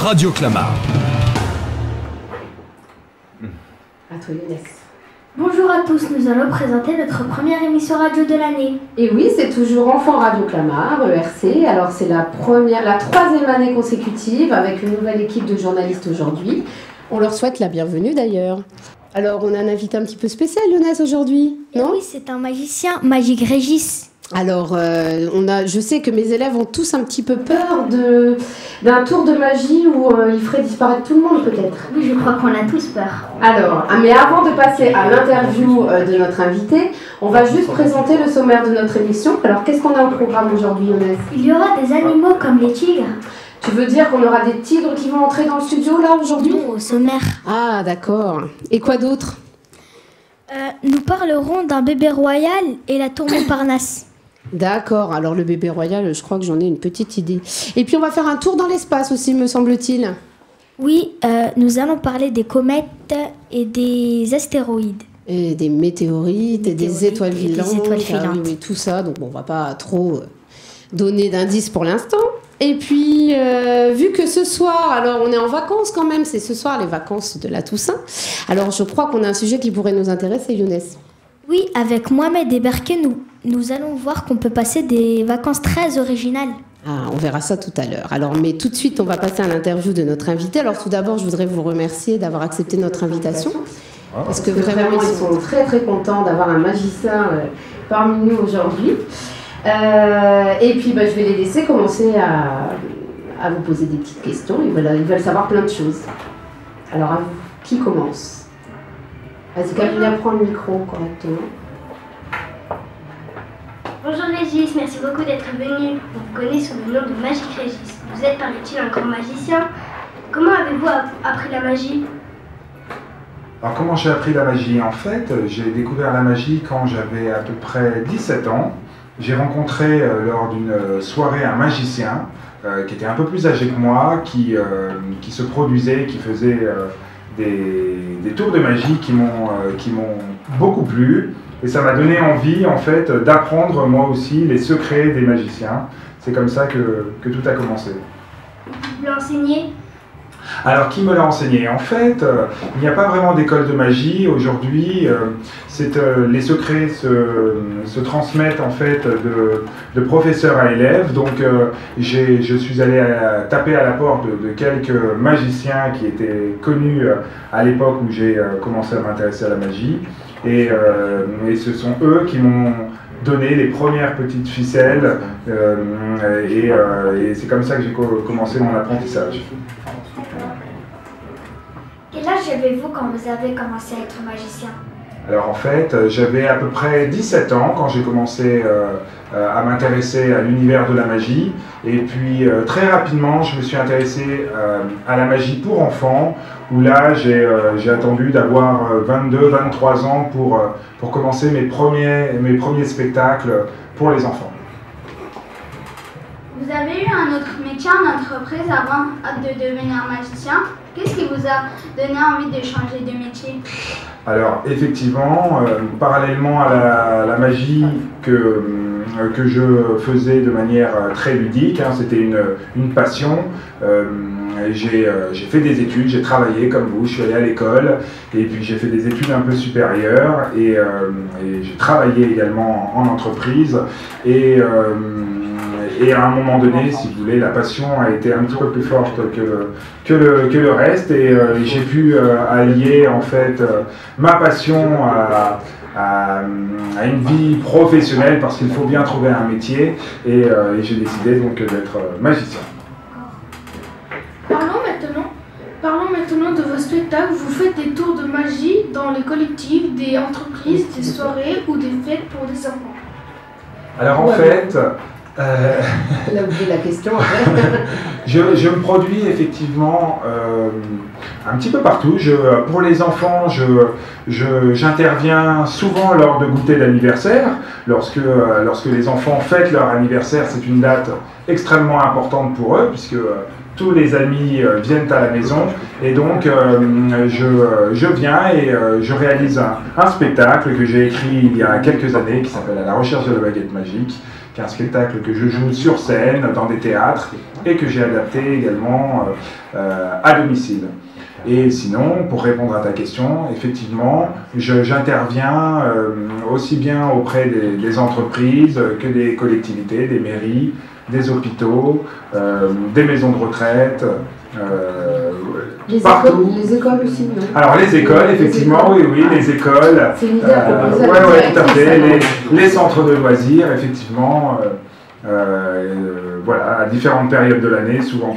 Radio Clamart. À toi, Younes. Bonjour à tous, nous allons présenter notre première émission radio de l'année. Et oui, c'est toujours Enfant Radio Clamart, ERC. Alors c'est la troisième année consécutive avec une nouvelle équipe de journalistes aujourd'hui. On leur souhaite la bienvenue d'ailleurs. Alors on a un invité un petit peu spécial, Younes, aujourd'hui, non? Oui, c'est un magicien, Magique Régis. Alors, je sais que mes élèves ont tous un petit peu peur d'un tour de magie où il ferait disparaître tout le monde, peut-être. Oui, je crois qu'on a tous peur. Alors, mais avant de passer à l'interview de notre invité, on va juste présenter le sommaire de notre émission. Alors, qu'est-ce qu'on a au programme aujourd'hui, Younes? Il y aura des animaux comme les tigres. Tu veux dire qu'on aura des tigres qui vont entrer dans le studio, là, aujourd'hui? Non, au sommaire. Ah, d'accord. Et quoi d'autre? Nous parlerons d'un bébé royal et la tour Montparnasse. D'accord, alors le bébé royal, je crois que j'en ai une petite idée. Et puis on va faire un tour dans l'espace aussi, me semble-t-il. Oui, nous allons parler des comètes et des astéroïdes. Et des météorites et des étoiles filantes. Des étoiles filantes. Ah oui, tout ça, donc bon, on va pas trop donner d'indices pour l'instant. Et puis, vu que ce soir, alors on est en vacances quand même, c'est ce soir les vacances de la Toussaint. Alors je crois qu'on a un sujet qui pourrait nous intéresser, Younes. Oui, avec Mohamed et Berké, nous allons voir qu'on peut passer des vacances très originales. Ah, on verra ça tout à l'heure. Alors, mais tout de suite, on va passer à l'interview de notre invité. Alors, tout d'abord, je voudrais vous remercier d'avoir accepté notre invitation. Parce que vraiment, ils sont très, très contents d'avoir un magicien parmi nous aujourd'hui. Et puis, je vais les laisser commencer à vous poser des petites questions. Ils veulent savoir plein de choses. Alors, à vous, qui commence? Vas-y, Camilla, prends le micro correctement. Bonjour Régis, merci beaucoup d'être venu. On vous connaît sous le nom de Magique Régis. Vous êtes, paraît-il, un grand magicien. Comment avez-vous appris la magie? Alors comment j'ai appris la magie? En fait, j'ai découvert la magie quand j'avais à peu près 17 ans. J'ai rencontré lors d'une soirée un magicien qui était un peu plus âgé que moi, qui se produisait, qui faisait des tours de magie qui m'ont beaucoup plu. Et ça m'a donné envie, en fait, d'apprendre moi aussi les secrets des magiciens. C'est comme ça que tout a commencé. Vous l'enseignez? Alors, qui me l'a enseigné? En fait, il n'y a pas vraiment d'école de magie aujourd'hui. Les secrets se transmettent en fait de professeur à élève. Donc, je suis allé taper à la porte de quelques magiciens qui étaient connus à l'époque où j'ai commencé à m'intéresser à la magie. Et ce sont eux qui m'ont donné les premières petites ficelles. Et c'est comme ça que j'ai commencé mon apprentissage. Quel âge avez-vous quand vous avez commencé à être magicien? Alors en fait, j'avais à peu près 17 ans quand j'ai commencé à m'intéresser à l'univers de la magie. Et puis très rapidement, je me suis intéressé à la magie pour enfants, où là j'ai attendu d'avoir 22-23 ans pour commencer mes premiers spectacles pour les enfants. Vous avez eu un autre métier en entreprise avant de devenir magicien. Qu'est-ce qui vous a donné envie de changer de métier? Alors effectivement, parallèlement à la magie que je faisais de manière très ludique, c'était une passion. J'ai fait des études, j'ai travaillé comme vous, je suis allé à l'école et puis j'ai fait des études un peu supérieures et j'ai travaillé également en entreprise et à un moment donné, si vous voulez, la passion a été un petit peu plus forte que le reste et j'ai pu allier en fait ma passion à une vie professionnelle parce qu'il faut bien trouver un métier et j'ai décidé donc d'être magicien. Parlons maintenant de vos spectacles. Vous faites des tours de magie dans les collectifs, des entreprises, des soirées ou des fêtes pour des enfants. Alors en fait... Elle a oublié la question. je me produis effectivement un petit peu partout. Pour les enfants, j'interviens souvent lors de goûters d'anniversaire. Lorsque les enfants fêtent leur anniversaire, c'est une date extrêmement importante pour eux, puisque tous les amis viennent à la maison. Et donc, je viens et je réalise un spectacle que j'ai écrit il y a quelques années, qui s'appelle « À la recherche de la baguette magique », qui est un spectacle que je joue sur scène, dans des théâtres, et que j'ai adapté également à domicile. Et sinon, pour répondre à ta question, effectivement, j'interviens aussi bien auprès des entreprises que des collectivités, des mairies, des hôpitaux, des maisons de retraite, partout. Les écoles aussi, non? Alors les écoles, effectivement, oui, les écoles. C'est une idée à proposer. Oui, tout à fait. Les centres de loisirs, effectivement. Voilà, à différentes périodes de l'année, souvent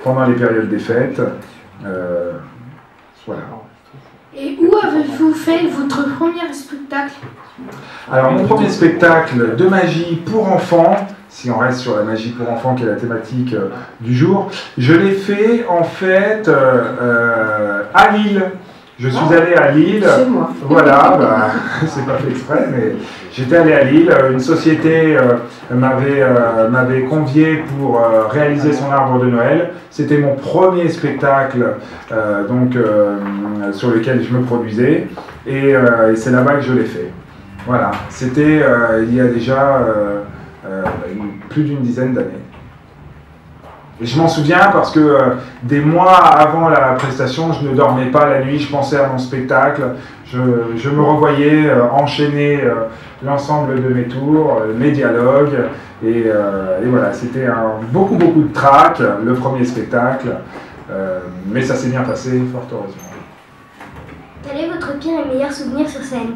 pendant les périodes des fêtes. Voilà. Et où avez-vous fait votre premier spectacle? Alors mon premier spectacle de magie pour enfants, si on reste sur la magie pour enfants qui est la thématique du jour, je l'ai fait en fait à Lille. Je suis allé à Lille. Chez moi. Voilà, c'est pas fait exprès, mais j'étais allé à Lille. Une société m'avait convié pour réaliser son arbre de Noël. C'était mon premier spectacle sur lequel je me produisais. Et c'est là-bas que je l'ai fait. Voilà, c'était il y a déjà plus d'une dizaine d'années. Et je m'en souviens parce que des mois avant la prestation, je ne dormais pas la nuit, je pensais à mon spectacle, je me revoyais enchaîner l'ensemble de mes tours, mes dialogues, et voilà, c'était beaucoup de trac, le premier spectacle, mais ça s'est bien passé, fort heureusement. Quel est votre pire et meilleur souvenir sur scène?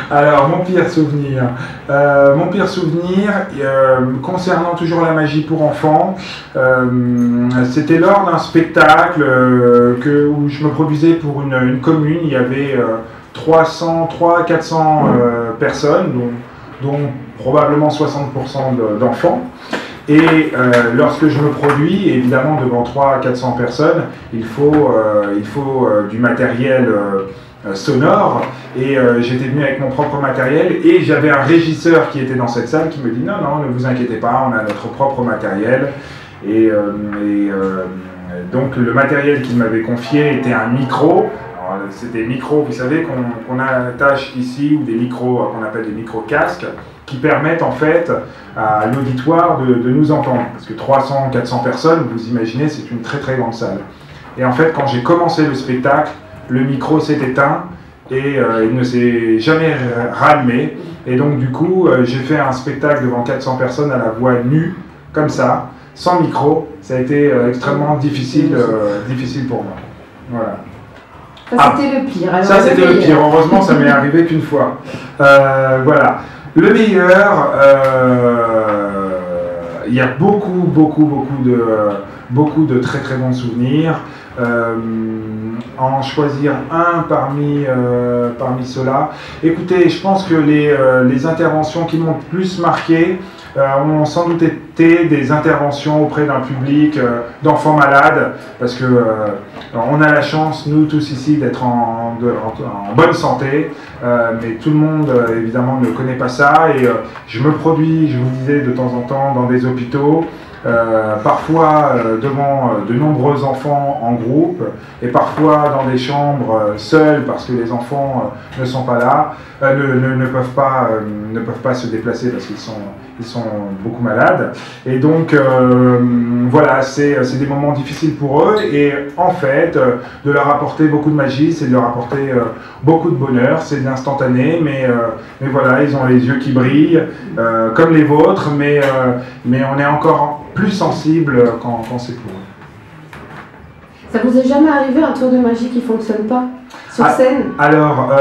Alors, mon pire souvenir concernant toujours la magie pour enfants, c'était lors d'un spectacle où je me produisais pour une commune. Il y avait 300 à 400 personnes, dont probablement 60% d'enfants. Et lorsque je me produis, évidemment devant 300 à 400 personnes, il faut du matériel sonore, et j'étais venu avec mon propre matériel, et j'avais un régisseur qui était dans cette salle qui me dit non, ne vous inquiétez pas, on a notre propre matériel, et donc le matériel qu'il m'avait confié était un micro. C'est des micros, vous savez, qu'on attache ici, ou des micros qu'on appelle des micro-casques, qui permettent en fait à l'auditoire de nous entendre, parce que 300-400 personnes, vous imaginez, c'est une très grande salle. Et en fait, quand j'ai commencé le spectacle, le micro s'est éteint et il ne s'est jamais rallumé. Et donc du coup, j'ai fait un spectacle devant 400 personnes à la voix nue, comme ça, sans micro. Ça a été extrêmement difficile pour moi. Voilà. Ça c'était le pire. Alors, ça c'était le pire. Heureusement, ça m'est arrivé qu'une fois. Voilà. Le meilleur, il y a beaucoup de très bons souvenirs. En choisir un parmi ceux-là. Écoutez, je pense que les interventions qui m'ont le plus marqué ont sans doute été des interventions auprès d'un public d'enfants malades, parce que on a la chance, nous tous ici, d'être en bonne santé, mais tout le monde évidemment ne connaît pas ça, et je me produis, je vous disais, de temps en temps dans des hôpitaux, parfois devant de nombreux enfants en groupe, et parfois dans des chambres seuls parce que les enfants ne sont pas là, ne peuvent pas se déplacer parce qu'ils sont beaucoup malades. Et donc voilà, c'est des moments difficiles pour eux, et en fait de leur apporter beaucoup de magie, c'est de leur apporter beaucoup de bonheur, c'est de l'instantané, mais voilà, ils ont les yeux qui brillent comme les vôtres, mais on est encore plus sensible quand c'est pour eux. Ça vous est jamais arrivé un tour de magie qui ne fonctionne pas sur scène? Alors,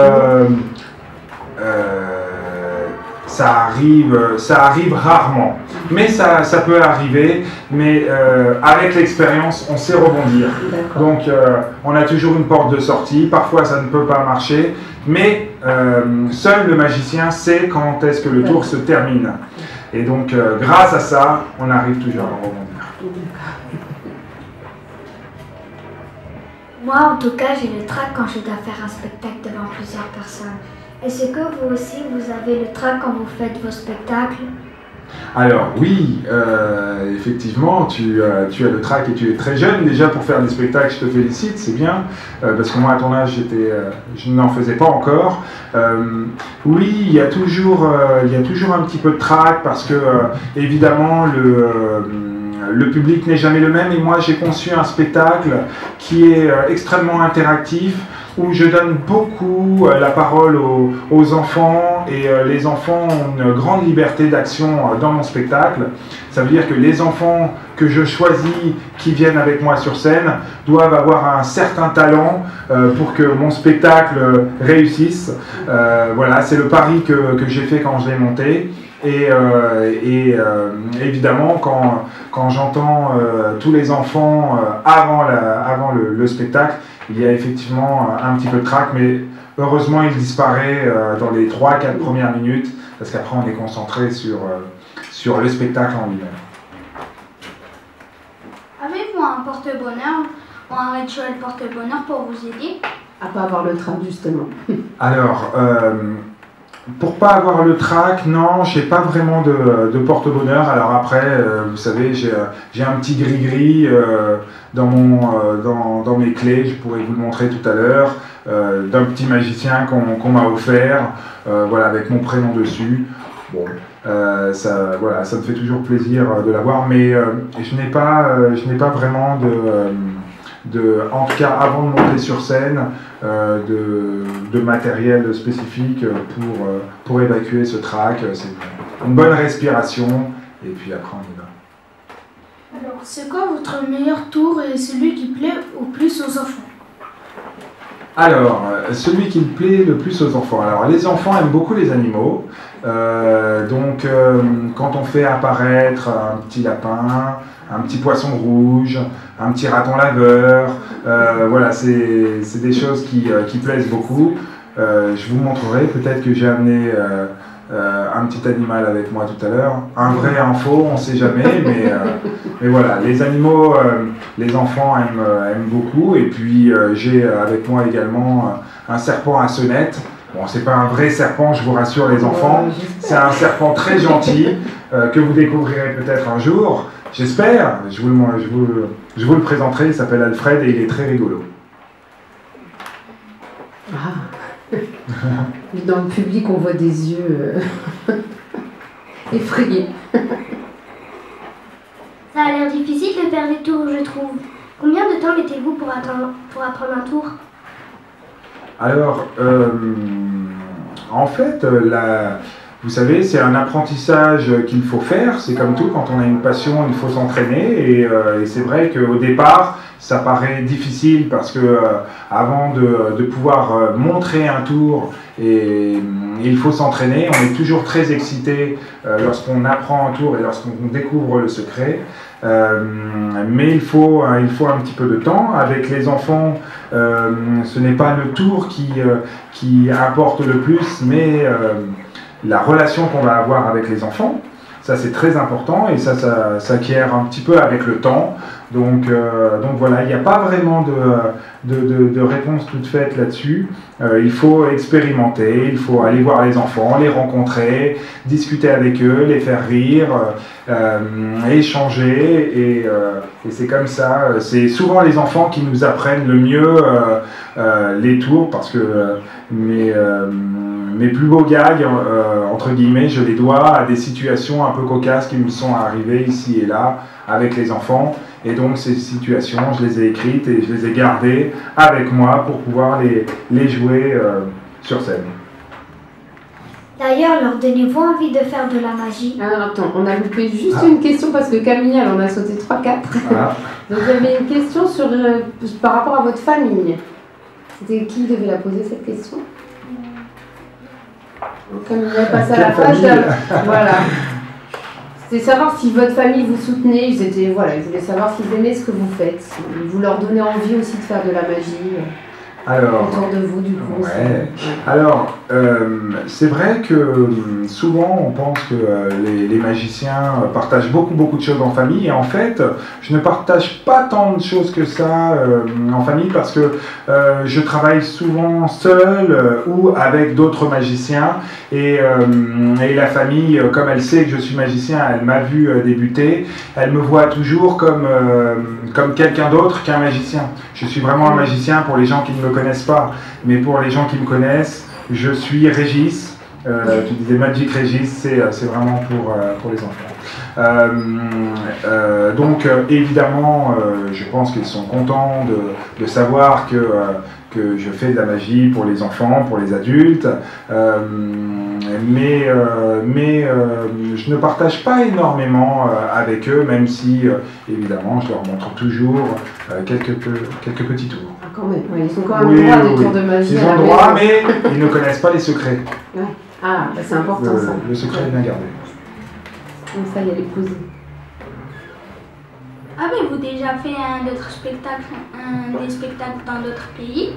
ça arrive rarement, mais ça peut arriver, mais avec l'expérience, on sait rebondir. Donc, on a toujours une porte de sortie, parfois ça ne peut pas marcher, mais seul le magicien sait quand est-ce que le tour se termine. Et donc, grâce à ça, on arrive toujours à rebondir. Moi, en tout cas, j'ai le trac quand je dois faire un spectacle devant plusieurs personnes. Est-ce que vous aussi, vous avez le trac quand vous faites vos spectacles? Alors oui, effectivement, tu as le trac et tu es très jeune déjà pour faire des spectacles, je te félicite, c'est bien, parce que moi à ton âge je n'en faisais pas encore. Oui, il y a toujours un petit peu de trac parce que évidemment le public n'est jamais le même et moi j'ai conçu un spectacle qui est extrêmement interactif, où je donne beaucoup la parole aux enfants et les enfants ont une grande liberté d'action dans mon spectacle. Ça veut dire que les enfants que je choisis qui viennent avec moi sur scène doivent avoir un certain talent pour que mon spectacle réussisse. Voilà, c'est le pari que j'ai fait quand je l'ai monté. Et évidemment, quand j'entends tous les enfants avant le spectacle, il y a effectivement un petit peu de trac, mais heureusement il disparaît dans les 3-4 premières minutes, parce qu'après on est concentré sur le spectacle en lui-même. Avez-vous un porte-bonheur ou un rituel porte-bonheur pour vous aider à pas avoir le trac justement? Alors, pour pas avoir le trac, non, j'ai pas vraiment de porte-bonheur. Alors après, vous savez, j'ai un petit gris-gris dans mes clés, je pourrais vous le montrer tout à l'heure, d'un petit magicien qu'on m'a offert, voilà, avec mon prénom dessus. Bon, ça me fait toujours plaisir de l'avoir, mais je n'ai pas vraiment en tout cas avant de monter sur scène, de matériel spécifique pour évacuer ce trac. C'est une bonne respiration et puis après on y va. Alors, c'est quoi votre meilleur tour et celui qui plaît au plus aux enfants? Alors, celui qui plaît le plus aux enfants. Alors, les enfants aiment beaucoup les animaux. Donc, quand on fait apparaître un petit lapin, un petit poisson rouge, un petit raton laveur, voilà, c'est des choses qui plaisent beaucoup. Je vous montrerai, peut-être que j'ai amené un petit animal avec moi tout à l'heure. Un vrai, un faux, on ne sait jamais, mais voilà, les animaux, les enfants aiment beaucoup. Et puis j'ai avec moi également un serpent à sonnette. Bon, c'est pas un vrai serpent, je vous rassure les enfants. C'est un serpent très gentil que vous découvrirez peut-être un jour. J'espère, je vous le présenterai, il s'appelle Alfred et il est très rigolo. Ah. Dans le public, on voit des yeux effrayés. Ça a l'air difficile de faire des tours, je trouve. Combien de temps mettez-vous pour apprendre un tour? Alors, en fait, vous savez, c'est un apprentissage qu'il faut faire. C'est comme tout, quand on a une passion, il faut s'entraîner. Et c'est vrai qu'au départ, ça paraît difficile parce que avant de pouvoir montrer un tour, il faut s'entraîner. On est toujours très excité lorsqu'on apprend un tour et lorsqu'on découvre le secret. Mais il faut un petit peu de temps. Avec les enfants, ce n'est pas le tour qui importe le plus, mais la relation qu'on va avoir avec les enfants. Ça, c'est très important et ça s'acquiert un petit peu avec le temps. Donc voilà, il n'y a pas vraiment de réponse toute faite là-dessus. Il faut expérimenter, il faut aller voir les enfants, les rencontrer, discuter avec eux, les faire rire, échanger. Et c'est comme ça. C'est souvent les enfants qui nous apprennent le mieux les tours parce que mes plus beaux gags, entre guillemets, je les dois à des situations un peu cocasses qui me sont arrivées ici et là avec les enfants. Et donc ces situations, je les ai écrites et je les ai gardées avec moi pour pouvoir les jouer sur scène. D'ailleurs, leur donnez-vous envie de faire de la magie? Alors attends, on a loupé juste une question parce que Camille, elle en a sauté 3-4. Voilà. Donc j'avais une question par rapport à votre famille. C'était qui devait la poser cette question? Camille, elle passe à la page. Voilà. C'était savoir si votre famille vous soutenait. Ils voulaient savoir s'ils aimaient ce que vous faites. Vous leur donnez envie aussi de faire de la magie. Alors, autour de vous, du coup. ouais. Alors, c'est vrai que souvent on pense que les magiciens partagent beaucoup de choses en famille, et en fait, je ne partage pas tant de choses que ça en famille, parce que je travaille souvent seul ou avec d'autres magiciens, et la famille, comme elle sait que je suis magicien, elle m'a vu débuter, elle me voit toujours comme quelqu'un d'autre qu'un magicien. Je suis vraiment un magicien pour les gens qui ne me connaissent pas, mais pour les gens qui me connaissent, je suis Régis. Tu disais Magic Régis, c'est vraiment pour les enfants. Donc évidemment, je pense qu'ils sont contents de savoir que je fais de la magie pour les enfants, pour les adultes, mais je ne partage pas énormément avec eux, même si évidemment je leur montre toujours quelques petits tours. Ah, quand même, ouais, ils ont quand même droit des tours de magie. Ils ont le droit, mais ils ne connaissent pas les secrets. Ouais. Ah, bah c'est important ça. Le secret est bien gardé. Donc ça, il y a les cousins. Avez-vous déjà fait des spectacles dans d'autres pays?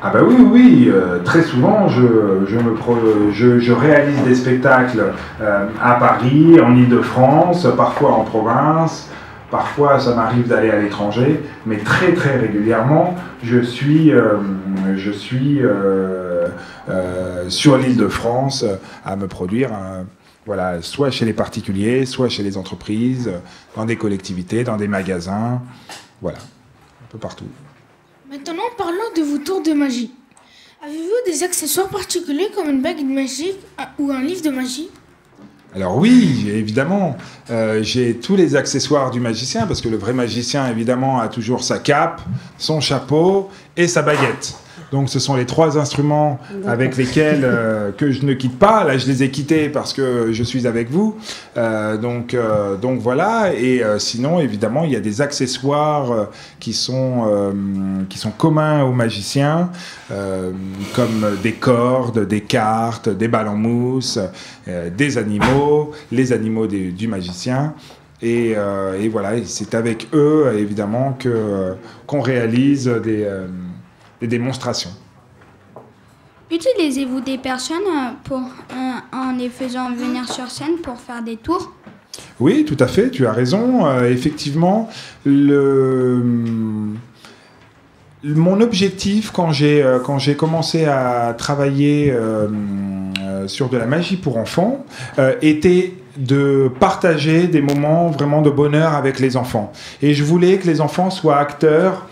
Ah bah oui, très souvent je réalise des spectacles à Paris, en Île-de-France, parfois en province, parfois ça m'arrive d'aller à l'étranger, mais très régulièrement je suis sur l'Île-de-France à me produire, voilà, soit chez les particuliers, soit chez les entreprises, dans des collectivités, dans des magasins, voilà, un peu partout. Maintenant, parlons de vos tours de magie. Avez-vous des accessoires particuliers comme une bague magique ou un livre de magie? Alors oui, évidemment, j'ai tous les accessoires du magicien, parce que le vrai magicien, évidemment, a toujours sa cape, son chapeau et sa baguette. Donc ce sont les 3 instruments avec lesquels que je ne quitte pas. Là, je les ai quittés parce que je suis avec vous. Donc voilà. Et sinon, évidemment, il y a des accessoires qui sont communs aux magiciens, comme des cordes, des cartes, des balles en mousse, des animaux, les animaux du magicien. Et voilà, c'est avec eux, évidemment, qu'on réalise des démonstrations. Utilisez-vous des personnes en les faisant venir sur scène pour faire des tours? Oui, tout à fait, tu as raison. Effectivement, mon objectif quand j'ai commencé à travailler sur de la magie pour enfants était de partager des moments vraiment de bonheur avec les enfants. Et je voulais que les enfants soient acteurs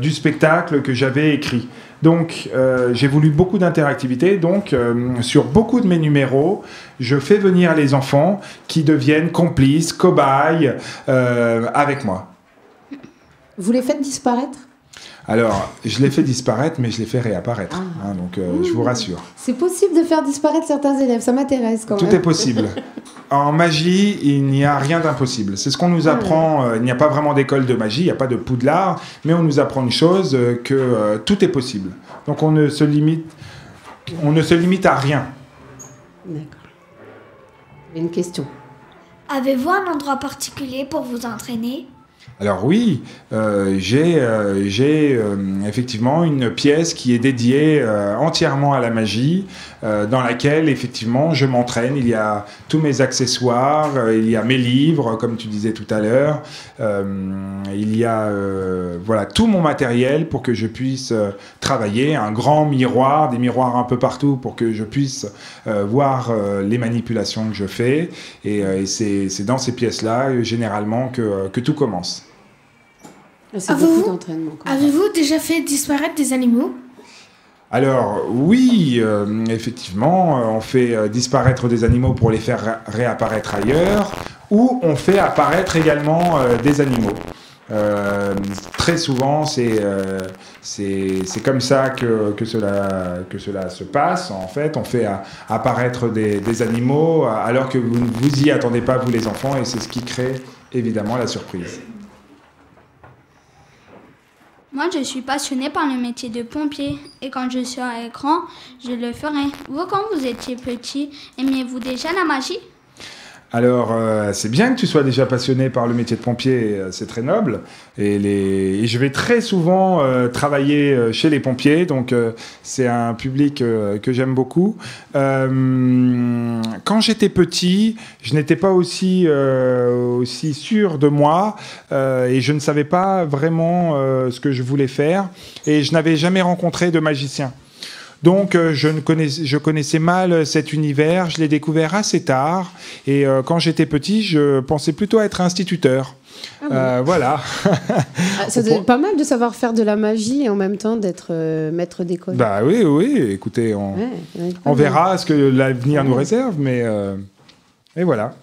du spectacle que j'avais écrit. Donc, j'ai voulu beaucoup d'interactivité. Donc, sur beaucoup de mes numéros, je fais venir les enfants qui deviennent complices, cobayes avec moi. Vous les faites disparaître? Alors, je les fais disparaître, mais je les fais réapparaître. Ah. Hein, donc, je vous rassure. C'est possible de faire disparaître certains élèves, ça m'intéresse quand même. Tout est possible. En magie, il n'y a rien d'impossible. C'est ce qu'on nous apprend. Il n'y a pas vraiment d'école de magie, il n'y a pas de Poudlard, mais on nous apprend une chose, que tout est possible. Donc, on ne se limite à rien. D'accord. Il y a une question. Avez-vous un endroit particulier pour vous entraîner? Alors oui, j'ai effectivement une pièce qui est dédiée entièrement à la magie, dans laquelle effectivement je m'entraîne. Il y a tous mes accessoires, il y a mes livres, comme tu disais tout à l'heure, il y a voilà, tout mon matériel pour que je puisse travailler, un grand miroir, des miroirs un peu partout pour que je puisse voir les manipulations que je fais. Et c'est dans ces pièces-là, généralement, que tout commence. C'est beaucoup d'entraînement. Avez-vous déjà fait disparaître des animaux? Alors oui, effectivement, on fait disparaître des animaux pour les faire réapparaître ailleurs, ou on fait apparaître également des animaux. Très souvent, c'est comme ça que cela se passe. En fait, on fait apparaître des animaux alors que vous ne vous y attendez pas, vous les enfants, et c'est ce qui crée évidemment la surprise. Moi, je suis passionnée par le métier de pompier et quand je serai grand, je le ferai. Vous, quand vous étiez petit, aimiez-vous déjà la magie? Alors, c'est bien que tu sois déjà passionné par le métier de pompier, c'est très noble. Et je vais très souvent travailler chez les pompiers, donc c'est un public que j'aime beaucoup. Quand j'étais petit, je n'étais pas aussi sûr de moi et je ne savais pas vraiment ce que je voulais faire. Et je n'avais jamais rencontré de magicien. Donc, je connaissais mal cet univers, je l'ai découvert assez tard. Et quand j'étais petit, je pensais plutôt être instituteur. Voilà. Ça doit être pas mal de savoir faire de la magie et en même temps d'être maître d'école. Bah oui, écoutez, on verra ce que l'avenir nous réserve, mais et voilà.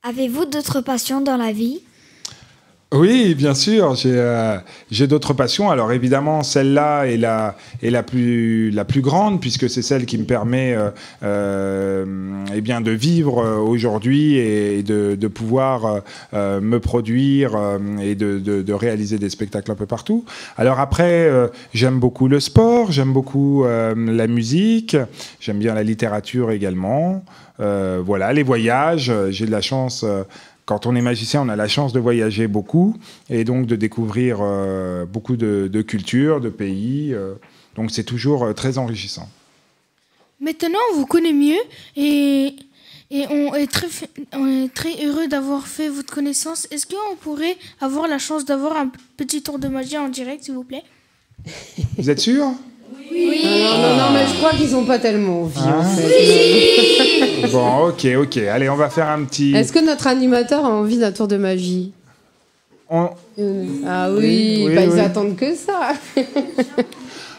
Avez-vous d'autres passions dans la vie ? Oui, bien sûr, j'ai d'autres passions. Alors évidemment, celle-là est la plus grande, puisque c'est celle qui me permet eh bien, de vivre aujourd'hui et de pouvoir me produire et de réaliser des spectacles un peu partout. Alors après, j'aime beaucoup le sport, j'aime beaucoup la musique, j'aime bien la littérature également. Voilà, les voyages, j'ai de la chance... Quand on est magicien, on a la chance de voyager beaucoup et donc de découvrir beaucoup de cultures, de pays. Donc c'est toujours très enrichissant. Maintenant, on vous connaît mieux et on est très heureux d'avoir fait votre connaissance. Est-ce qu'on pourrait avoir la chance d'avoir un petit tour de magie en direct, s'il vous plaît ? Vous êtes sûr ? Oui. Non, mais je crois qu'ils n'ont pas tellement envie, en fait. Bon, ok. Allez, on va faire un petit... Est-ce que notre animateur a envie d'un tour de magie ? Ah oui, ils attendent que ça.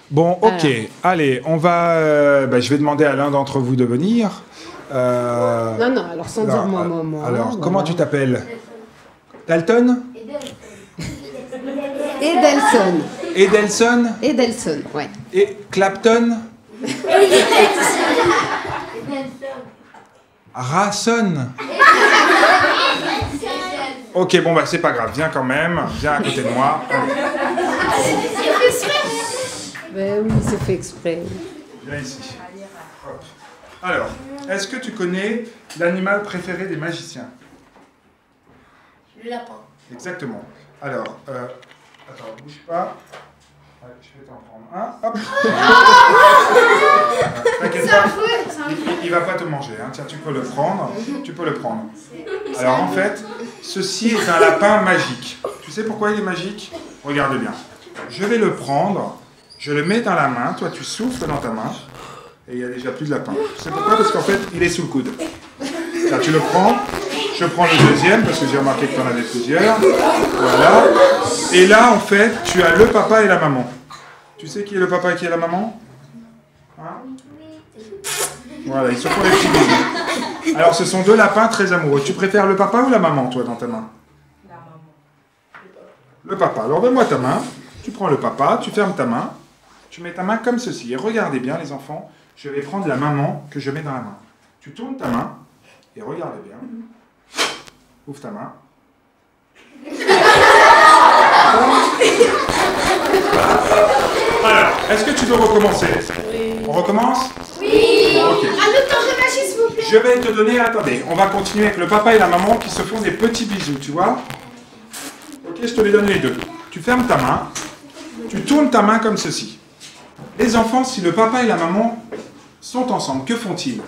Bon, ok. Allez, on va... je vais demander à l'un d'entre vous de venir. Non, alors sans dire moi. Alors, voilà. Comment tu t'appelles ? Dalton ? Edelson, ouais. Et Clapton ? Rasson ? Ok, bon, c'est pas grave. Viens quand même. Viens à côté de moi. Ben oui, c'est fait exprès. Viens ici. Hop. Alors, est-ce que tu connais l'animal préféré des magiciens ? Le lapin. Exactement. Alors, attends, bouge pas. Ouais, je vais t'en prendre un. Hop. T'inquiète pas. Il va pas te manger. Hein. Tiens, tu peux le prendre. Alors en fait, ceci est un lapin magique. Tu sais pourquoi il est magique ? Regarde bien. Je vais le prendre. Je le mets dans la main. Toi, tu souffles dans ta main. Et il n'y a déjà plus de lapin. Tu sais pourquoi ? Parce qu'en fait, il est sous le coude. Là, tu le prends. Je prends le deuxième parce que j'ai remarqué que tu en avais plusieurs. Voilà. Et là, en fait, tu as le papa et la maman. Tu sais qui est le papa et qui est la maman ? Hein ? Voilà, ils se font les petits bisous. Alors, ce sont deux lapins très amoureux. Tu préfères le papa ou la maman, toi, dans ta main ? La maman. Le papa. Alors, donne-moi ta main. Tu prends le papa, tu fermes ta main. Tu mets ta main comme ceci. Et regardez bien, les enfants. Je vais prendre la maman que je mets dans la main. Tu tournes ta main et regardez bien. Ouvre ta main. Alors, est-ce que tu veux recommencer ? Oui. On recommence ? Oui. Bon, ok. Un autre tour de magie, s'il vous plaît. Je vais te donner... Attendez, on va continuer avec le papa et la maman qui se font des petits bisous, tu vois ? Ok, je te les donne les deux. Tu fermes ta main. Tu tournes ta main comme ceci. Les enfants, si le papa et la maman sont ensemble, que font-ils ?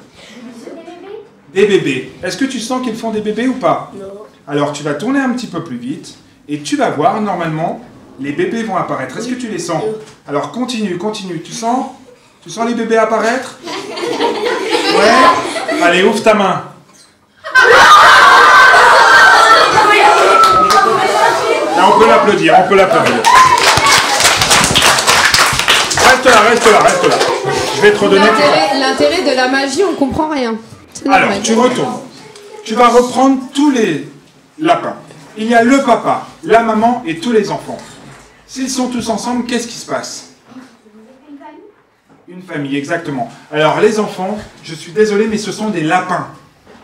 Des bébés. Est-ce que tu sens qu'ils font des bébés ou pas ? Non. Alors, tu vas tourner un petit peu plus vite et tu vas voir, normalement, les bébés vont apparaître. Est-ce que tu les sens ? Alors, continue. Tu sens les bébés apparaître ? Ouais. Allez, ouvre ta main. Là, on peut l'applaudir. Reste là. Je vais te redonner... L'intérêt de la magie, on comprend rien. Alors, tu retournes. Tu vas reprendre tous les lapins. Il y a le papa, la maman et tous les enfants. S'ils sont tous ensemble, qu'est-ce qui se passe ? Une famille, exactement. Alors, les enfants, je suis désolé, mais ce sont des lapins.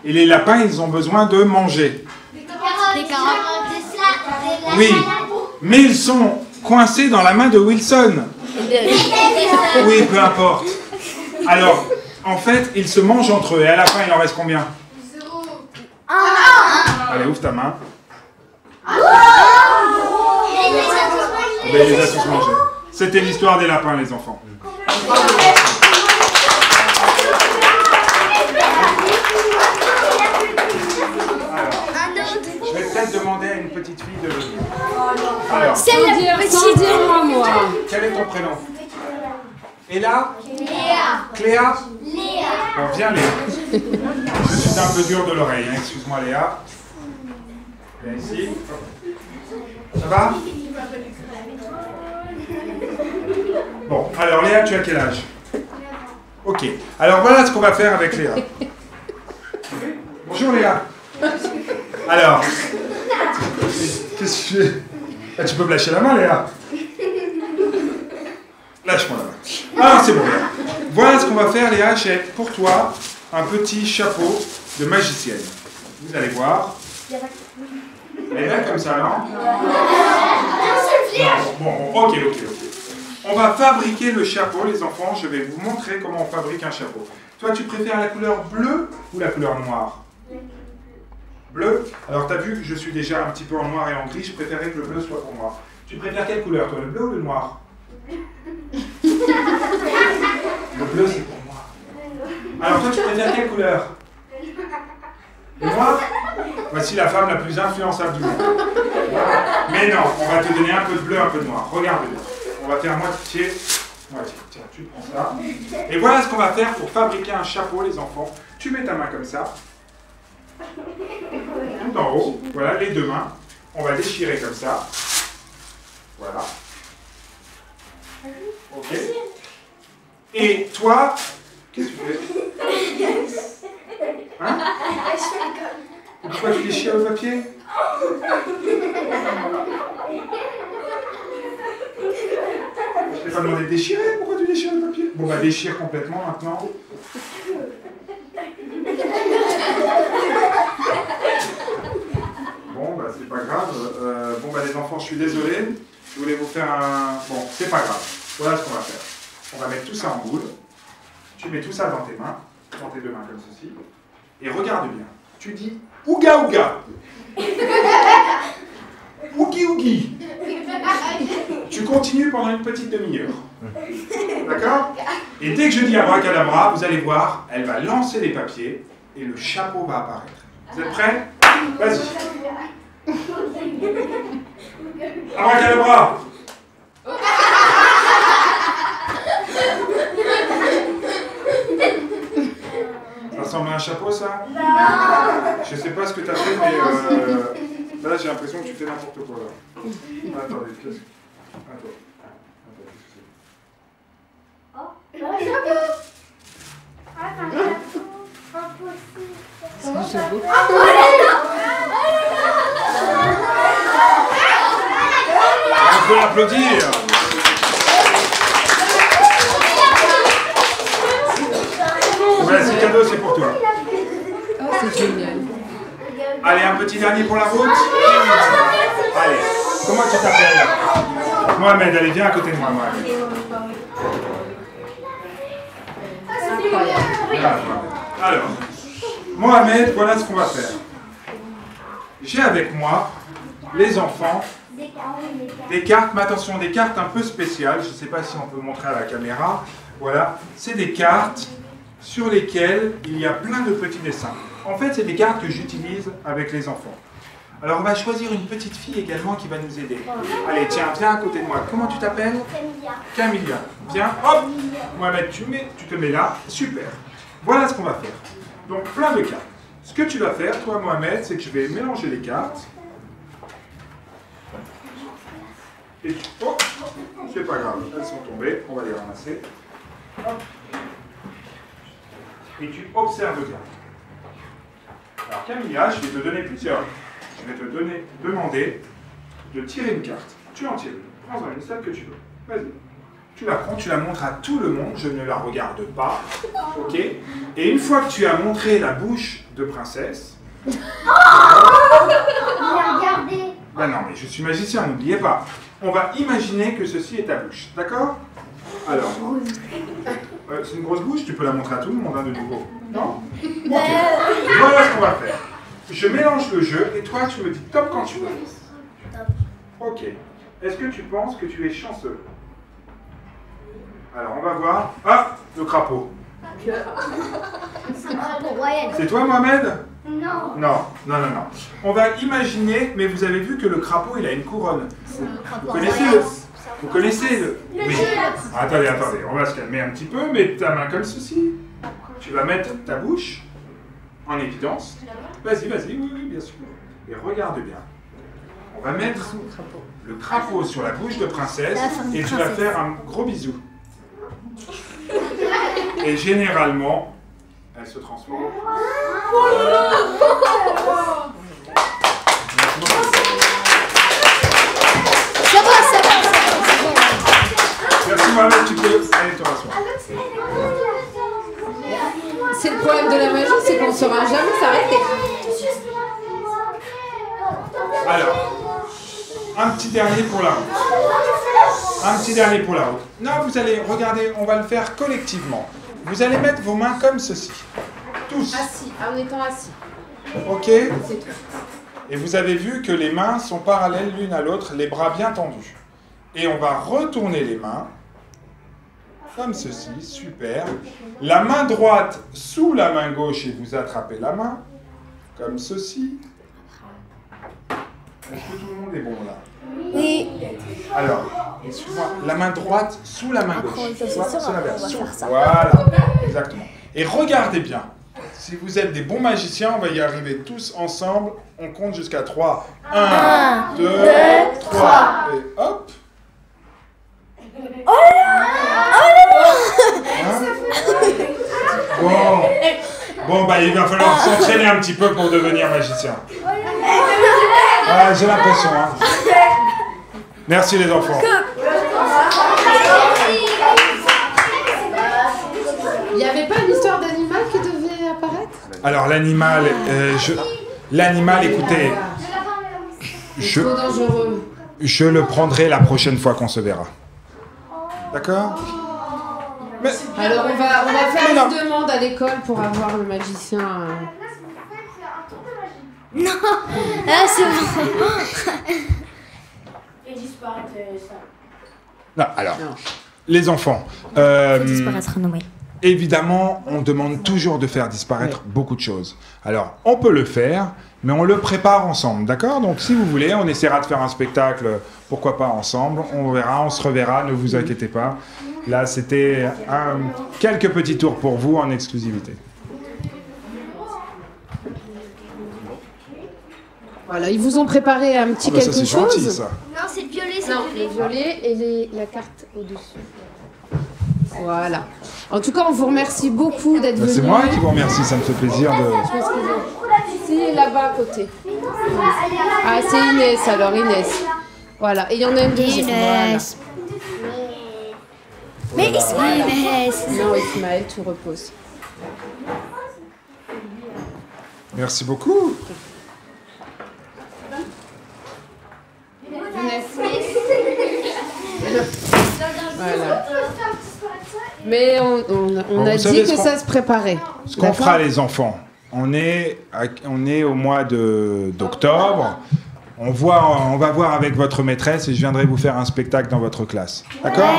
Et les lapins, ils ont besoin de manger. Des carottes. Oui, mais ils sont coincés dans la main de Wilson. Oui, peu importe. Alors, En fait, ils se mangent entre eux. Et à la fin, il en reste combien? 0. Allez, ouvre ta main. Il les a tous mangés. Ben, il les a tous mangés. C'était l'histoire des lapins, les enfants. Je vais peut-être demander à une petite fille de venir. Alors, C'est la petite. moi. quel est ton prénom? Ella? Cléa? Bon, viens Léa. Je suis un peu dur de l'oreille, hein. Excuse-moi Léa. Viens ici. Ça va? Bon, alors Léa, tu as quel âge? Ok. Alors voilà ce qu'on va faire avec Léa. Bonjour Léa. Alors, qu'est-ce que tu fais? Ah, tu peux me lâcher la main Léa? Lâche-moi la main. Ah, c'est bon Léa. Voilà ce qu'on va faire Léa, j'ai pour toi un petit chapeau de magicienne. Vous allez voir. Elle est là comme ça, non? Bon, ok. On va fabriquer le chapeau, les enfants. Je vais vous montrer comment on fabrique un chapeau. Toi, tu préfères la couleur bleue ou la couleur noire? Bleu? Alors, tu as vu que je suis déjà un petit peu en noir et en gris. Je préférais que le bleu soit pour moi. Tu préfères quelle couleur, toi? Le bleu ou le noir? Le bleu, c'est pour moi. Alors, toi, tu préfères quelle couleur? Le noir? Voici la femme la plus influençable du monde. Mais non, on va te donner un peu de bleu, un peu de noir. Regarde bien. On va faire moitié. Tiens, tu prends ça. Et voilà ce qu'on va faire pour fabriquer un chapeau, les enfants. Tu mets ta main comme ça. Tout en haut. Voilà, les deux mains. On va déchirer comme ça. Voilà. Ok. Et toi, qu'est-ce que tu fais? Hein? Pourquoi tu déchires le papier? Je t'ai pas demandé de déchirer, pourquoi tu déchires le papier? Bon bah déchire complètement maintenant. Bon bah c'est pas grave. Bon bah les enfants, je suis désolé. Je voulais vous faire un... Bon, c'est pas grave. Voilà ce qu'on va faire. On va mettre tout ça en boule. Tu mets tout ça dans tes mains, dans tes deux mains comme ceci. Et regarde bien. Tu dis ouga ouga. Ougi ougi. Tu continues pendant une petite demi-heure. D'accord? Et dès que je dis abracadabra, vous allez voir, elle va lancer les papiers et le chapeau va apparaître. Vous êtes prêts? Vas-y. Abracadabra. Ça ressemble à un chapeau, ça? Non. Je sais pas ce que tu as fait, mais là, j'ai l'impression que tu fais n'importe quoi. Là. Attendez, qu'est-ce que... Attends, qu'est-ce que c'est? Un chapeau. C'est un chapeau. On peut l'applaudir. Voilà, c'est cadeau, c'est pour toi. Oh, c'est génial. Allez, un petit dernier pour la route. Allez, comment tu t'appelles? Mohamed, allez, viens à côté de moi, Mohamed. Voilà, alors, Mohamed, voilà ce qu'on va faire. J'ai avec moi, les enfants, des cartes, mais attention, des cartes un peu spéciales. Je ne sais pas si on peut montrer à la caméra. Voilà, c'est des cartes sur lesquelles il y a plein de petits dessins. En fait, c'est des cartes que j'utilise avec les enfants. Alors, on va choisir une petite fille également qui va nous aider. Allez, tiens, viens à côté de moi. Comment tu t'appelles? Camilla. Viens, hop. Mohamed, tu te mets là. Super. Voilà ce qu'on va faire. Donc, plein de cartes. Ce que tu vas faire, toi, Mohamed, c'est que je vais mélanger les cartes. Et tu... Oh, c'est pas grave, elles sont tombées. On va les ramasser. Hop. Et tu observes bien. Alors, Camilla, je vais te donner plusieurs. Je vais te demander de tirer une carte. Tu en tires une. Prends-en une, celle que tu veux. Vas-y. Tu la prends, tu la montres à tout le monde. Je ne la regarde pas. Ok? Et une fois que tu as montré la bouche de princesse... Regardez. Ben non, mais je suis magicien, n'oubliez pas. On va imaginer que ceci est ta bouche. D'accord? Alors, C'est une grosse bouche, tu peux la montrer à tout le monde, hein, de nouveau. Non? Ok. Voilà ce qu'on va faire. Je mélange le jeu et toi, tu me dis top quand tu veux. Top. Ok. Est-ce que tu penses que tu es chanceux? Alors, on va voir. Ah, le crapaud. C'est un crapaud royal. C'est toi, Mohamed? Non. Non. On va imaginer, mais vous avez vu que le crapaud, il a une couronne. Vous connaissez le... Vous connaissez le... Oui. Attendez, on va se calmer un petit peu. Mets ta main comme ceci. Tu vas mettre ta bouche en évidence. Vas-y, oui, bien sûr. Et regarde bien. On va mettre le crapaud sur la bouche de princesse et tu vas faire un gros bisou. Et généralement, elle se transforme. Ça va. Merci Mohamed, tu peux aller te rasseoir. C'est le problème de la magie, c'est qu'on ne saura jamais s'arrêter. Alors, un petit dernier pour la route. Non, vous allez, regardez, on va le faire collectivement. Vous allez mettre vos mains comme ceci. Tous. Assis, en étant assis. Ok? C'est tout. Et vous avez vu que les mains sont parallèles l'une à l'autre, les bras bien tendus. Et on va retourner les mains. Comme ceci, super. La main droite sous la main gauche et vous attrapez la main. Comme ceci. Est-ce que tout le monde est bon là? Oui. Alors, suis-moi. La main droite sous la main gauche. C'est l'inverse. faire ça. Voilà, exactement. Et regardez bien. Si vous êtes des bons magiciens, on va y arriver tous ensemble. On compte jusqu'à 3. 1, 2, 3. Et hop. Bon, bah il va falloir s'entraîner un petit peu pour devenir magicien. Ah, j'ai l'impression, hein. Merci les enfants. Il n'y avait pas une histoire d'animal qui devait apparaître? Alors l'animal, écoutez, C'est trop dangereux. je le prendrai la prochaine fois qu'on se verra. D'accord? Mais, Alors on va faire Non. une demande à l'école pour avoir le magicien. Ah, c'est bon. Et disparaître ça. non, alors, Non. les enfants, Disparaître nommé. évidemment, on demande toujours de faire disparaître beaucoup de choses. Alors, on peut le faire, mais on le prépare ensemble, d'accord? Donc, si vous voulez, on essaiera de faire un spectacle, pourquoi pas ensemble. On verra, on se reverra, ne vous inquiétez pas. Là, c'était quelques petits tours pour vous en exclusivité. Voilà, ils vous ont préparé un petit Ah bah ça, quelque c'est chose. gentil, ça. Non, c'est le violet, c'est Non, le le violet. violet et la carte au-dessus. Voilà. En tout cas, on vous remercie beaucoup d'être Bah, venus. c'est moi qui vous remercie, ça me fait plaisir de... C'est là-bas à côté. Ah, c'est Inès alors, Inès. Voilà, et il y en a une deuxième. Inès. Mais Ismaël. Voilà. Non, Ismaël, tu reposes. Merci beaucoup. Inès. Voilà. Mais on Bon, a vous dit savez que ce qu'on- ça se préparait. Ce qu'on fera, les enfants, on est au mois d'octobre. On va voir avec votre maîtresse et je viendrai vous faire un spectacle dans votre classe. D'accord?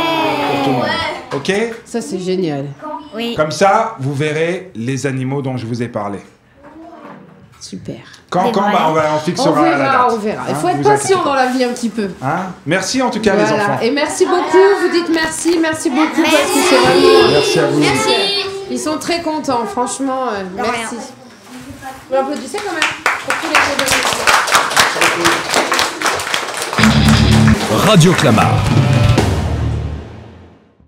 Pour tout le monde. Ok? Ça, c'est génial. Oui. Comme ça, vous verrez les animaux dont je vous ai parlé. Super. Quand bah, on fixera la date. On verra. Il Hein, faut être vous inquiétez patient pas. dans la vie un petit peu. Hein? Merci en tout cas, les enfants. Voilà. Et merci beaucoup. Vous dites merci beaucoup parce que c'est vraiment. Merci à vous. Ils sont très contents, franchement. Merci. Vous applaudissez quand même pour tous les cadeaux. Radio Clamart.